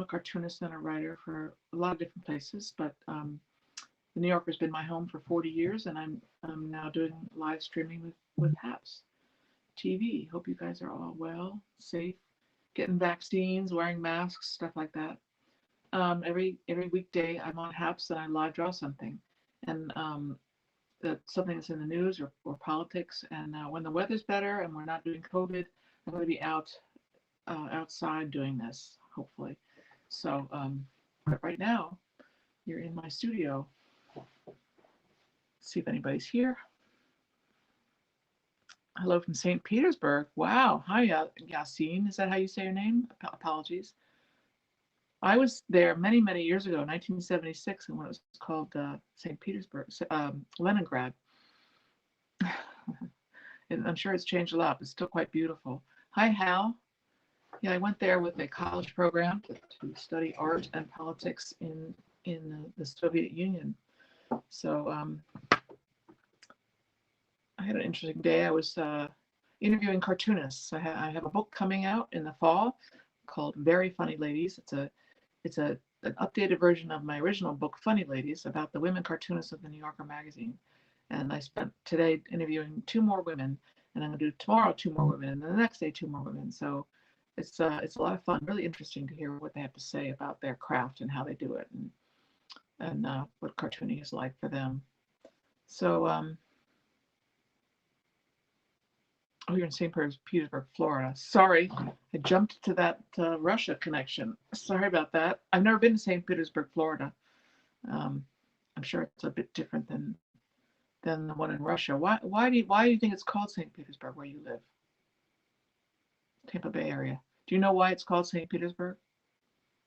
cartoonist and a writer for a lot of different places, but the New Yorker's been my home for 40 years, and I'm now doing live streaming with Happs TV. Hope you guys are all well, safe, getting vaccines, wearing masks, stuff like that. Every weekday I'm on Happs and I live draw something, and something that's in the news or politics. And when the weather's better and we're not doing COVID, I'm going to be outside doing this, hopefully. So, but right now, you're in my studio. See if anybody's here. Hello from St. Petersburg. Wow. Hi, Yassine. Is that how you say your name? Apologies. I was there many, many years ago, 1976, when it was called St. Petersburg, Leningrad. And I'm sure it's changed a lot, but it's still quite beautiful. Hi, Hal. Yeah, I went there with a college program to study art and politics in the Soviet Union. So I had an interesting day. I was interviewing cartoonists. I have a book coming out in the fall called Very Funny Ladies. It's an updated version of my original book, Funny Ladies, about the women cartoonists of the New Yorker magazine. And I spent today interviewing 2 more women, and I'm going to do tomorrow 2 more women, and the next day 2 more women. So it's a lot of fun, really interesting to hear what they have to say about their craft and how they do it, and what cartooning is like for them. So, oh, you're in St. Petersburg, Florida. Sorry, I jumped to that Russia connection. Sorry about that. I've never been to St. Petersburg, Florida. I'm sure it's a bit different than the one in Russia. Why do you think it's called St. Petersburg where you live? Tampa Bay area. Do you know why it's called St. Petersburg?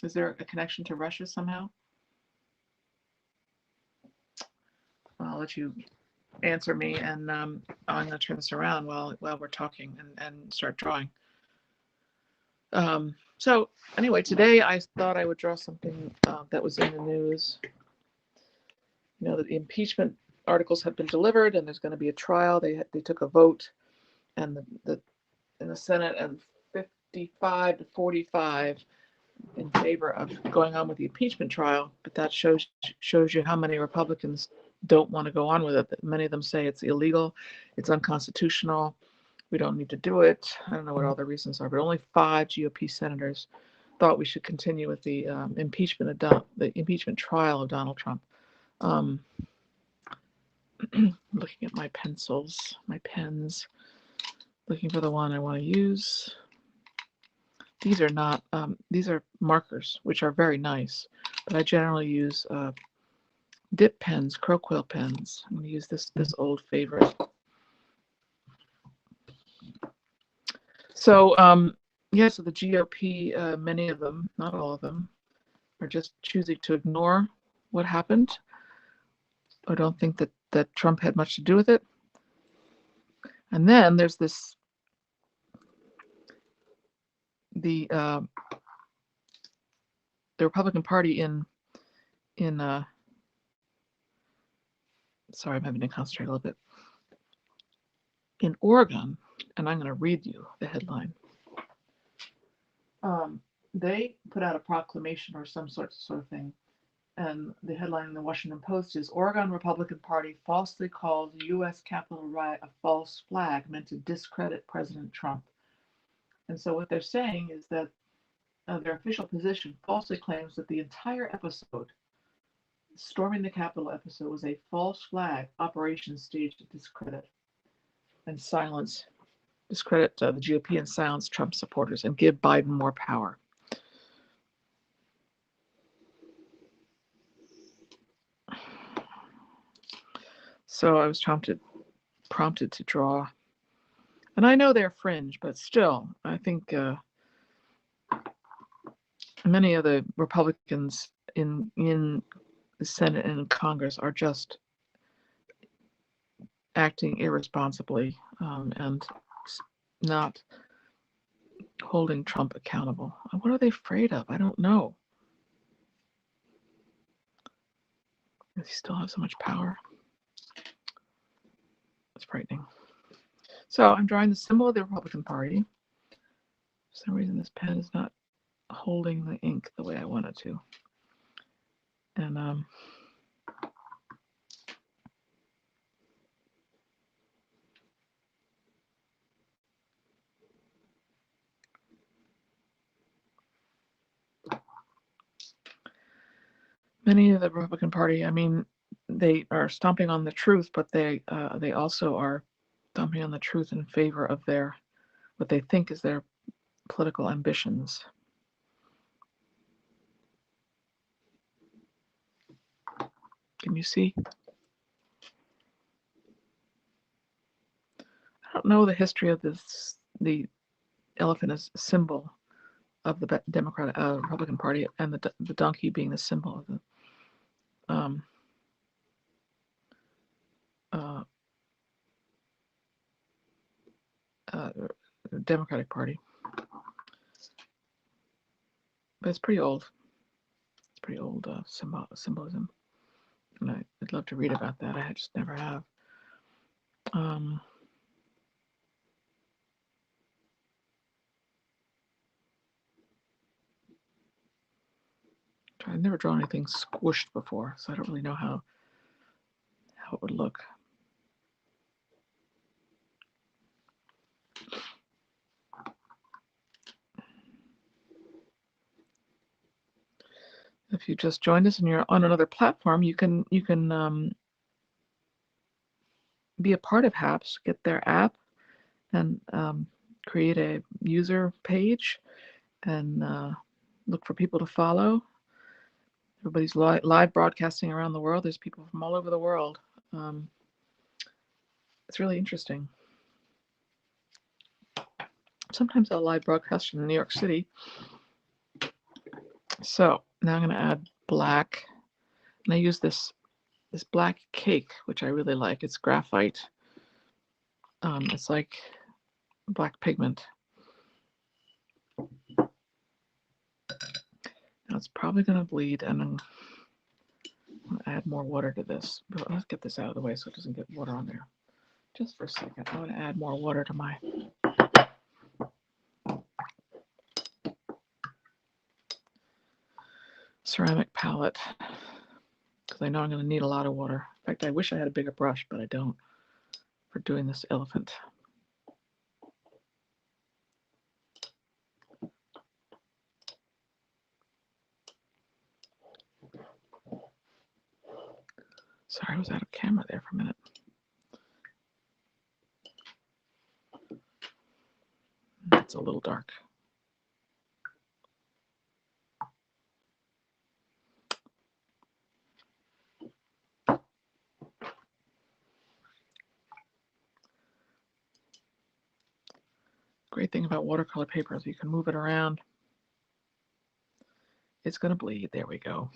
Is there a connection to Russia somehow? I'll let you answer me, and I'm going to turn this around while we're talking and start drawing. So anyway, today I thought I would draw something that was in the news. You know, the impeachment articles have been delivered, and there's going to be a trial. They took a vote, and in the Senate, and 55 to 45 in favor of going on with the impeachment trial. But that shows you how many Republicans don't want to go on with it. Many of them say it's illegal, it's unconstitutional, we don't need to do it. I don't know what all the reasons are, but only 5 GOP senators thought we should continue with the impeachment trial of Donald Trump. Looking at my pencils, my pens, looking for the one I want to use. These are not, these are markers, which are very nice, but I generally use dip pens, crow quill pens. I'm going to use this old favorite. So, so the GOP, many of them, not all of them, are just choosing to ignore what happened, or don't think that Trump had much to do with it. And then there's the Republican Party in sorry, I'm having to concentrate a little bit. In Oregon, and I'm going to read you the headline. They put out a proclamation or some sort of thing, and the headline in the Washington Post is Oregon Republican Party falsely calls U.S. Capitol riot a false flag meant to discredit President Trump. And so what they're saying is that their official position falsely claims that the entire episode, storming the Capitol episode, was a false flag operation staged to discredit and discredit the GOP and silence Trump supporters and give Biden more power. So I was prompted to draw, and I know they're fringe, but still, I think many of the Republicans in the Senate and Congress are just acting irresponsibly and not holding Trump accountable. What are they afraid of? I don't know. Does he still have so much power? It's frightening. So I'm drawing the symbol of the Republican Party. For some reason, this pen is not holding the ink the way I want. to. And many of the Republican Party, I mean, they are stomping on the truth, but they also are stomping on the truth in favor of what they think is their political ambitions. Can you see? I don't know the history of this. The elephant is a symbol of the Republican Party, and the donkey being the symbol of the Democratic Party. But it's pretty old. It's pretty old symbolism. And I'd love to read about that. I just never have. I've never drawn anything squished before, so I don't really know how it would look. If you just joined us and you're on another platform, you can be a part of Happs, get their app, and create a user page, and look for people to follow. Everybody's live broadcasting around the world. There's people from all over the world. It's really interesting. Sometimes I'll live broadcast in New York City. So now I'm going to add black, and I use this black cake, which I really like. It's graphite. It's like black pigment. Now it's probably going to bleed, and I'm going to add more water to this. But let's get this out of the way so it doesn't get water on there. Just for a second, I want to add more water to my ceramic palette, because I know I'm going to need a lot of water. In fact, I wish I had a bigger brush, but I don't, for doing this elephant. Sorry, I was out of camera there for a minute. It's a little dark. Great thing about watercolor paper is you can move it around. It's going to bleed. There we go.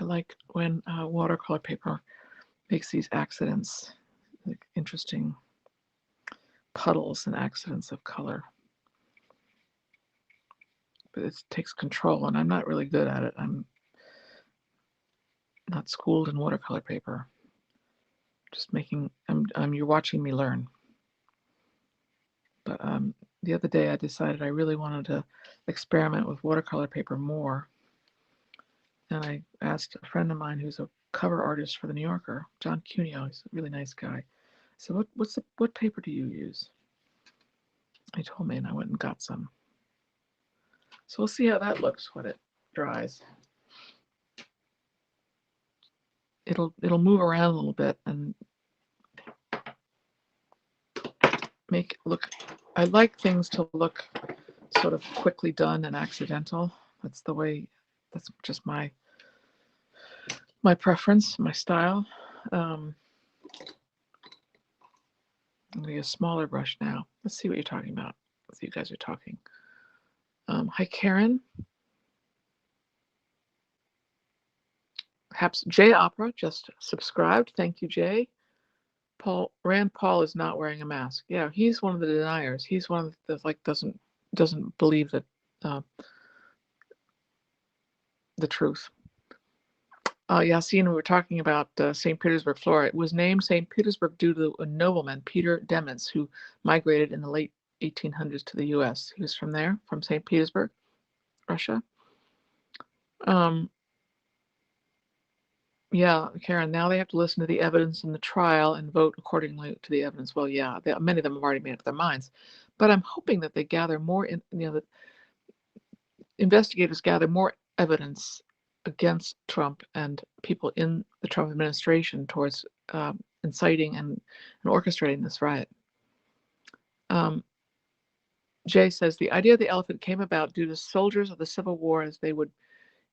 I like when watercolor paper makes these accidents, like interesting puddles and accidents of color. But it takes control, and I'm not really good at it. I'm not schooled in watercolor paper. Just making, you're watching me learn. But the other day I decided I really wanted to experiment with watercolor paper more. And I asked a friend of mine who's a cover artist for the New Yorker, John Cuneo. He's a really nice guy. So what paper do you use? He told me, and I went and got some. So we'll see how that looks when it dries. It'll move around a little bit and make it look. I like things to look sort of quickly done and accidental. That's the way. That's just my preference, my style. I'm going to get a smaller brush now. Let's see what you're talking about. Let's see, you guys are talking. Hi, Karen. Happs J Opera just subscribed. Thank you, Jay. Rand Paul is not wearing a mask. Yeah, he's one of the deniers. He's one of the doesn't believe that the truth. Yassine, we were talking about St. Petersburg, Florida. It was named St. Petersburg due to a nobleman, Peter Demets, who migrated in the late 1800s to the U.S. He was from there, from St. Petersburg, Russia. Yeah, Karen, now they have to listen to the evidence in the trial and vote accordingly to the evidence. Well, yeah, many of them have already made up their minds. But I'm hoping that they gather more, that investigators gather more evidence against Trump and people in the Trump administration towards inciting and orchestrating this riot. Jay says the idea of the elephant came about due to soldiers of the Civil War, as they would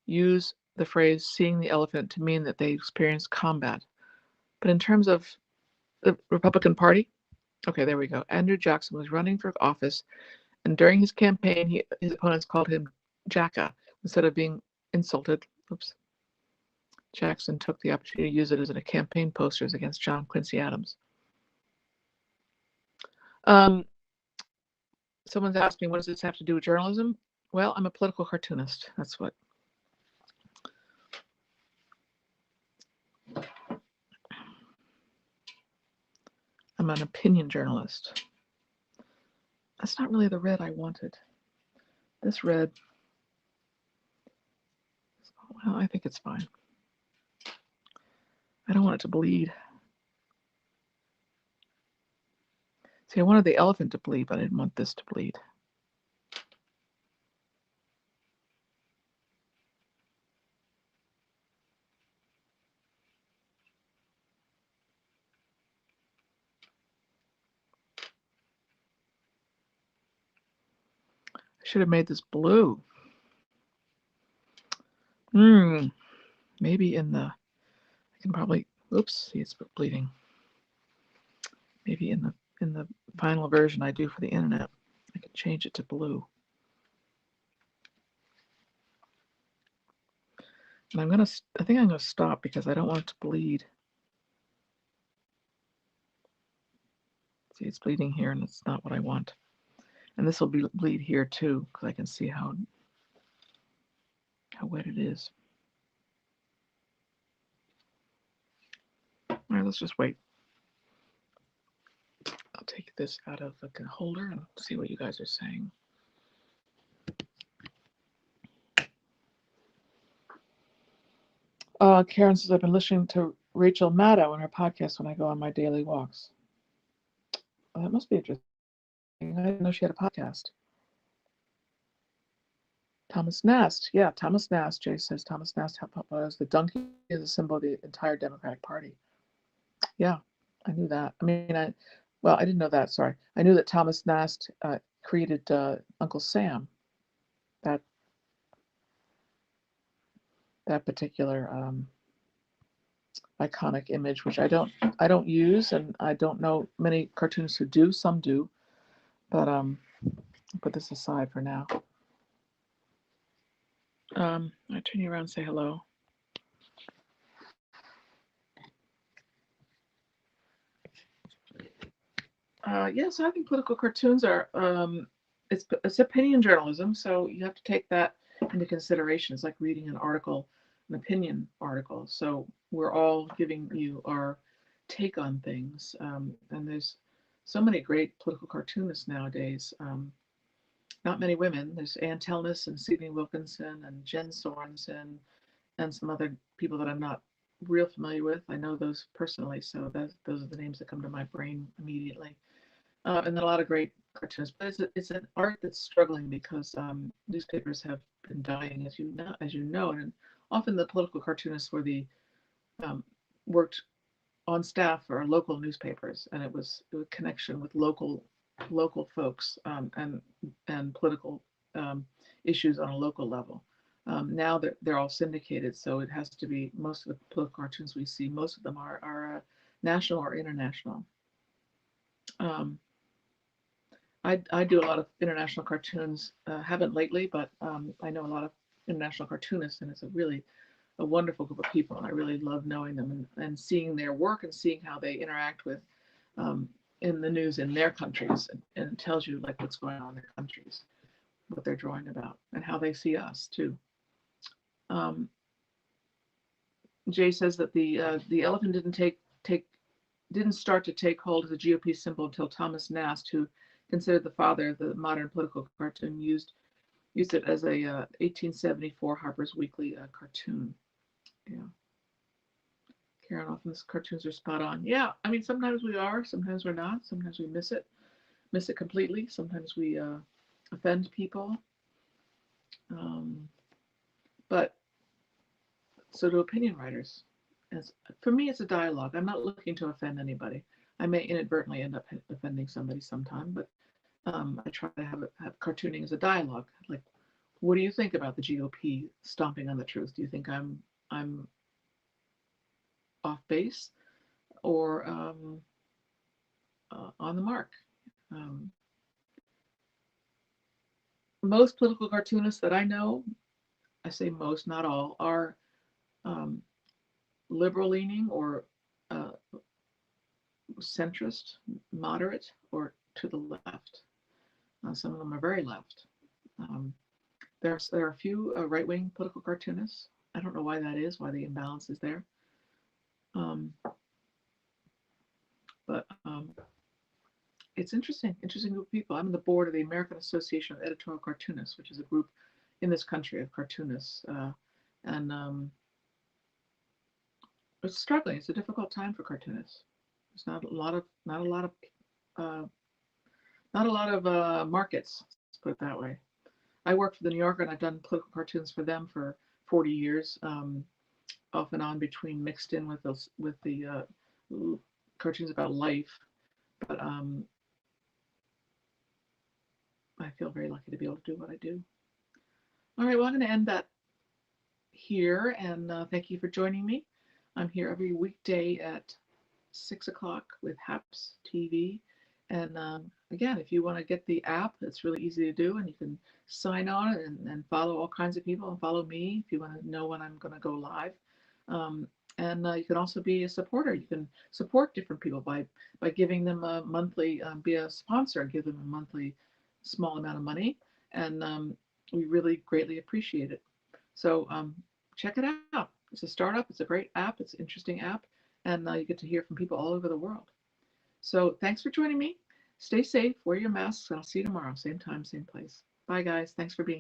use the phrase seeing the elephant to mean that they experienced combat. But in terms of the Republican Party, okay, there we go. Andrew Jackson was running for office, and during his campaign, his opponents called him Jacka instead of being insulted. Oops. Jackson took the opportunity to use it as a campaign posters against John Quincy Adams. Someone's asking, what does this have to do with journalism? Well, I'm a political cartoonist. That's what. I'm an opinion journalist. That's not really the red I wanted. This red, well, I think it's fine. I don't want it to bleed. See, I wanted the elephant to bleed, but I didn't want this to bleed. I should have made this blue. Maybe in the, I can probably, oops, see it's bleeding. Maybe in the final version I do for the internet, I can change it to blue. And I think I'm gonna stop because I don't want it to bleed. See, it's bleeding here and it's not what I want. And this will bleed here too, because I can see how wet it is. All right, let's just wait. I'll take this out of the holder and see what you guys are saying. Karen says, I've been listening to Rachel Maddow on her podcast when I go on my daily walks. Well, that must be interesting. I didn't know she had a podcast. Thomas Nast. Yeah, Thomas Nast. Jay says Thomas Nast was the donkey is a symbol of the entire Democratic Party. Yeah, I knew that. I mean, I didn't know that. Sorry. I knew that Thomas Nast created Uncle Sam. That particular iconic image, which I don't use, and I don't know many cartoonists who do. Some do, but I'll put this aside for now. I turn you around and say hello. Yes, I think political cartoons are it's opinion journalism, so you have to take that into consideration. It's like reading an article, an opinion article. So we're all giving you our take on things, and there's so many great political cartoonists nowadays. Not many women. There's Ann Telnis and Sidney Wilkinson and Jen Sorensen and some other people that I'm not real familiar with. I know those personally, so those are the names that come to my brain immediately. And then a lot of great cartoonists. But it's an art that's struggling because newspapers have been dying, as you know, and often the political cartoonists were worked on staff for local newspapers, and it was a connection with local folks and political issues on a local level. Now they're all syndicated, so it has to be, most of the political cartoons we see, most of them are national or international. I do a lot of international cartoons. Haven't lately, but I know a lot of international cartoonists, and it's a wonderful group of people, and I really love knowing them and seeing their work and seeing how they interact with um, in the news in their countries, and it tells you like what's going on in their countries, what they're drawing about, and how they see us too. Um, Jay says that the elephant didn't start to take hold as a GOP symbol until Thomas Nast, who considered the father of the modern political cartoon, used it as a 1874 Harper's Weekly cartoon. Yeah. Karen, often these cartoons are spot on. Yeah, I mean, sometimes we are, sometimes we're not. Sometimes we miss it completely. Sometimes we offend people. But so do opinion writers. As for me, it's a dialogue. I'm not looking to offend anybody. I may inadvertently end up offending somebody sometime, but I try to have cartooning as a dialogue. Like, what do you think about the GOP stomping on the truth? Do you think I'm off base or on the mark? Um, Most political cartoonists that I know, I say most, not all, are um, liberal leaning or uh, centrist, moderate, or to the left. Some of them are very left. Um, there are a few right wing political cartoonists. I don't know why that is, why the imbalance is there. Um, but it's interesting group of people. I'm on the board of the American Association of Editorial Cartoonists, which is a group in this country of cartoonists. And it's struggling. It's a difficult time for cartoonists. There's uh, not a lot of markets. Let's put it that way. I worked for the New Yorker, and I've done political cartoons for them for 40 years, off and on, between mixed in with the cartoons about life. But I feel very lucky to be able to do what I do. All right, well, I'm going to end that here, and thank you for joining me. I'm here every weekday at 6 o'clock with Happs TV. And again, if you want to get the app, it's really easy to do, and you can sign on and follow all kinds of people and follow me if you want to know when I'm going to go live. And you can also be a supporter. You can support different people by giving them a monthly, be a sponsor, give them a monthly small amount of money, and we really greatly appreciate it. So check it out. It's a startup. It's a great app. It's an interesting app, and you get to hear from people all over the world. So thanks for joining me. Stay safe, wear your masks, and I'll see you tomorrow, same time, same place. Bye, guys. Thanks for being